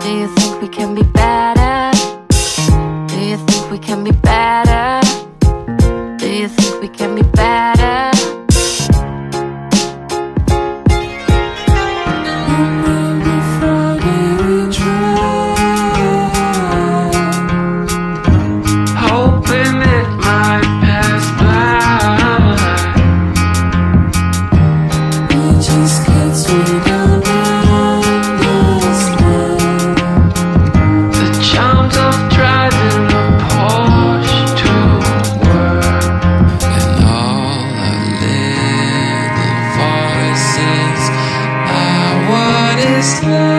Do you think we can be better? Do you think we can be better? Do you think we can be better? Hoping it might pass by. We just kids, we don't understand the charms of driving a Porsche to work. And all our little voices are what is left.